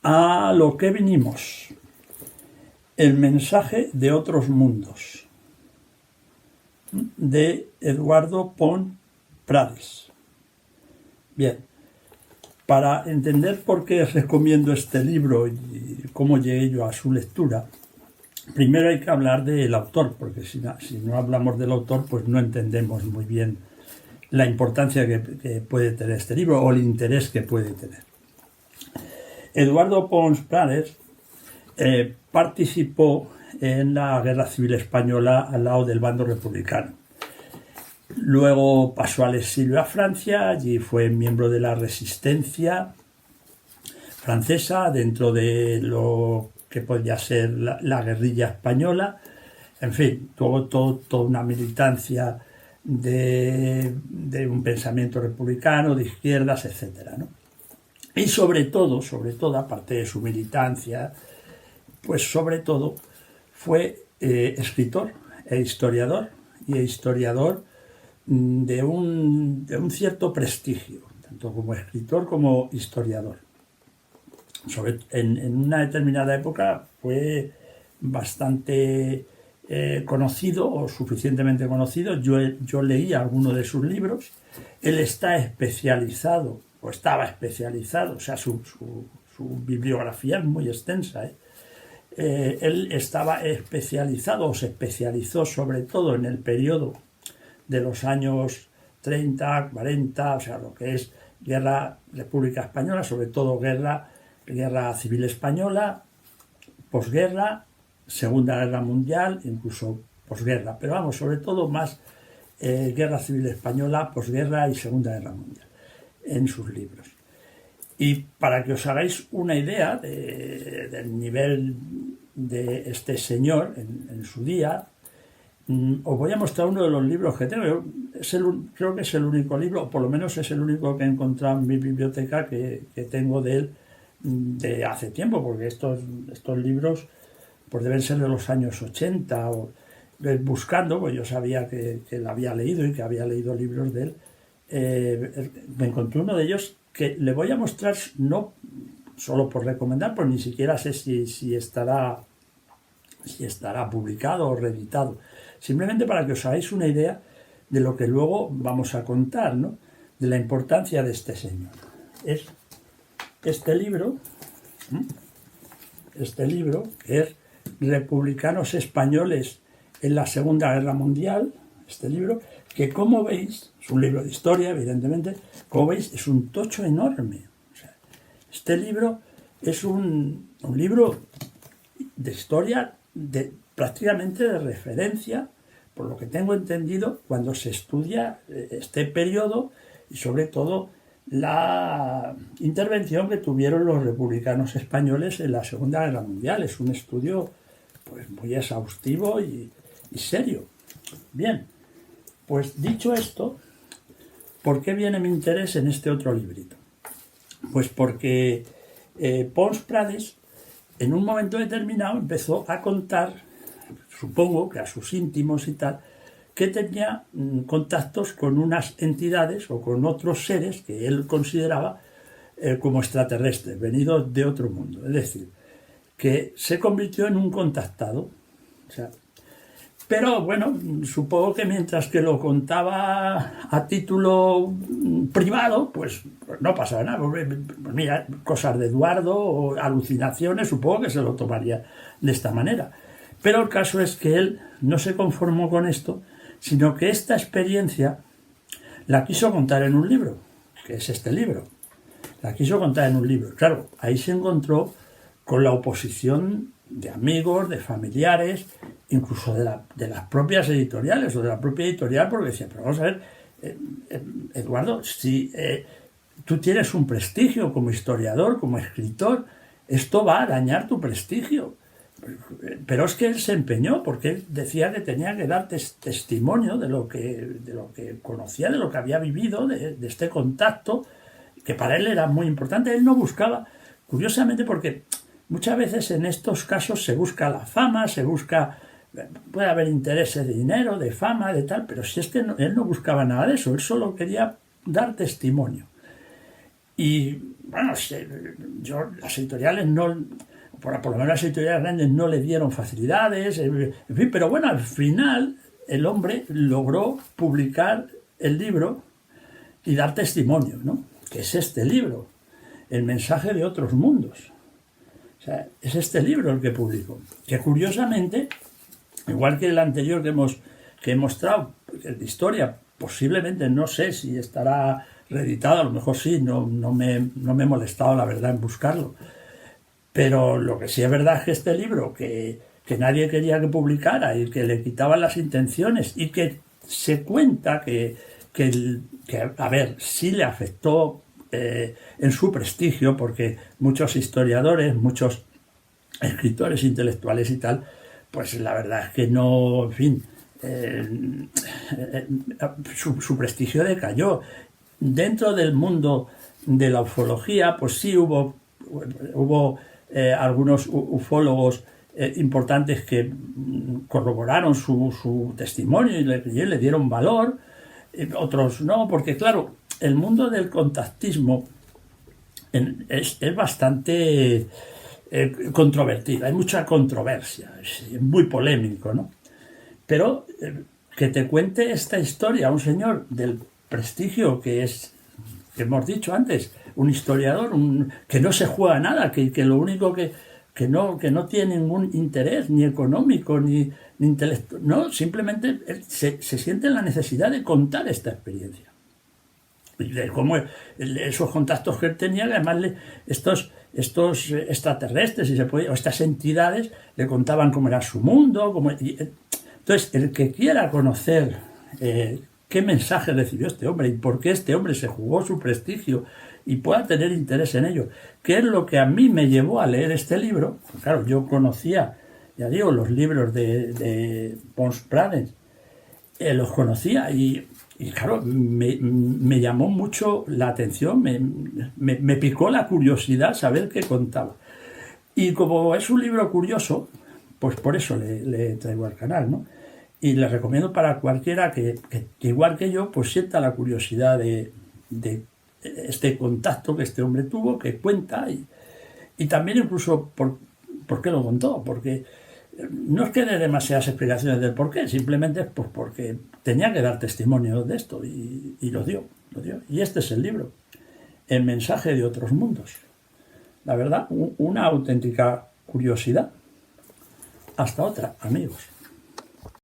A lo que vinimos. El mensaje de otros mundos. De Eduardo Pons Prades. Bien, para entender por qué recomiendo este libro y cómo llegué yo a su lectura, primero hay que hablar del autor, porque si no hablamos del autor, pues no entendemos muy bien la importancia que puede tener este libro o el interés que puede tener. Eduardo Pons Prades participó en la Guerra Civil Española al lado del bando republicano. Luego pasó al exilio a Francia, allí fue miembro de la resistencia francesa dentro de lo que podía ser la guerrilla española. En fin, tuvo toda una militancia de un pensamiento republicano, de izquierdas, etc., ¿no? Y sobre todo, aparte de su militancia, pues sobre todo fue escritor e historiador, de un cierto prestigio, tanto como escritor como historiador. En una determinada época fue bastante conocido o suficientemente conocido. Yo leí algunos de sus libros. Él está especializado, o estaba especializado, o sea, su bibliografía es muy extensa, él estaba especializado o se especializó sobre todo en el periodo de los años 30, 40, o sea, lo que es Guerra República Española, sobre todo Guerra Civil Española, posguerra, Segunda Guerra Mundial, incluso posguerra, pero vamos, sobre todo más Guerra Civil Española, posguerra y Segunda Guerra Mundial en sus libros. Y para que os hagáis una idea del nivel de este señor en su día, os voy a mostrar uno de los libros que tengo. Creo que es el único libro, o por lo menos es el único que he encontrado en mi biblioteca que tengo de él de hace tiempo, porque estos libros pues deben ser de los años 80, o buscando, pues yo sabía que él había leído y que había leído libros de él. Me encontré uno de ellos que le voy a mostrar, no solo por recomendar, pues ni siquiera sé si estará publicado o reeditado, simplemente para que os hagáis una idea de lo que luego vamos a contar, ¿no? De la importancia de este señor. Es este libro, que es Republicanos Españoles en la Segunda Guerra Mundial, este libro, que como veis, es un libro de historia, evidentemente, como veis, es un tocho enorme. O sea, este libro es un libro de historia prácticamente de referencia, por lo que tengo entendido, cuando se estudia este periodo y sobre todo la intervención que tuvieron los republicanos españoles en la Segunda Guerra Mundial. Es un estudio pues muy exhaustivo y serio. Bien, pues dicho esto, ¿por qué viene mi interés en este otro librito? Pues porque Pons Prades en un momento determinado empezó a contar, supongo que a sus íntimos y tal, que tenía contactos con unas entidades o con otros seres que él consideraba como extraterrestres, venidos de otro mundo. Es decir, que se convirtió en un contactado. O sea, pero bueno, supongo que mientras que lo contaba a título privado, pues no pasaba nada. Pues mira, cosas de Eduardo o alucinaciones, supongo que se lo tomaría de esta manera. Pero el caso es que él no se conformó con esto, sino que esta experiencia la quiso contar en un libro, que es este libro. La quiso contar en un libro. Claro, ahí se encontró con la oposición de amigos, de familiares, incluso de las propias editoriales o de la propia editorial, porque decía, pero vamos a ver, Eduardo, si tú tienes un prestigio como historiador, como escritor, esto va a dañar tu prestigio. Pero es que él se empeñó, porque él decía que tenía que dar testimonio de lo que conocía, de lo que había vivido, de este contacto, que para él era muy importante. Él no buscaba, curiosamente, porque muchas veces en estos casos se busca la fama, puede haber intereses de dinero, de fama, de tal, pero si es que él no buscaba nada de eso, él solo quería dar testimonio. Y bueno, las editoriales no, por lo menos las editoriales grandes no le dieron facilidades, en fin, pero bueno, al final el hombre logró publicar el libro y dar testimonio, ¿no? Que es este libro, El mensaje de otros mundos. O sea, es este libro el que publicó, que curiosamente, igual que el anterior que he mostrado, el de historia, posiblemente, no sé si estará reeditado, a lo mejor sí, no me he molestado la verdad en buscarlo, pero lo que sí es verdad es que este libro, que nadie quería que publicara y que le quitaban las intenciones y que se cuenta que a ver, sí le afectó en su prestigio, porque muchos historiadores, muchos escritores intelectuales y tal, pues la verdad es que no, en fin, su prestigio decayó. Dentro del mundo de la ufología, pues sí hubo algunos ufólogos importantes que corroboraron su testimonio y le dieron valor, otros no, porque claro, el mundo del contactismo es bastante controvertido, hay mucha controversia, es muy polémico, ¿no? Pero que te cuente esta historia un señor del prestigio que hemos dicho antes, un historiador, que no se juega nada, que lo único que no tiene ningún interés, ni económico, ni intelectual, no, simplemente se siente la necesidad de contar esta experiencia. Y de cómo esos contactos que él tenía, además estos extraterrestres, si se puede, o estas entidades, le contaban cómo era su mundo, entonces, el que quiera conocer qué mensaje recibió este hombre y por qué este hombre se jugó su prestigio y pueda tener interés en ello, qué es lo que a mí me llevó a leer este libro. Pues claro, yo conocía, ya digo, los libros de Pons Pradet, los conocía y claro, me llamó mucho la atención, me picó la curiosidad saber qué contaba. Y como es un libro curioso, pues por eso le traigo al canal, ¿no? Y le recomiendo para cualquiera que igual que yo, pues sienta la curiosidad de este contacto que este hombre tuvo, que cuenta, y también incluso por qué lo contó, porque no es que dé demasiadas explicaciones del por qué, simplemente pues porque tenía que dar testimonio de esto, y lo dio. Y este es el libro, El mensaje de otros mundos. La verdad, una auténtica curiosidad. Hasta otra, amigos.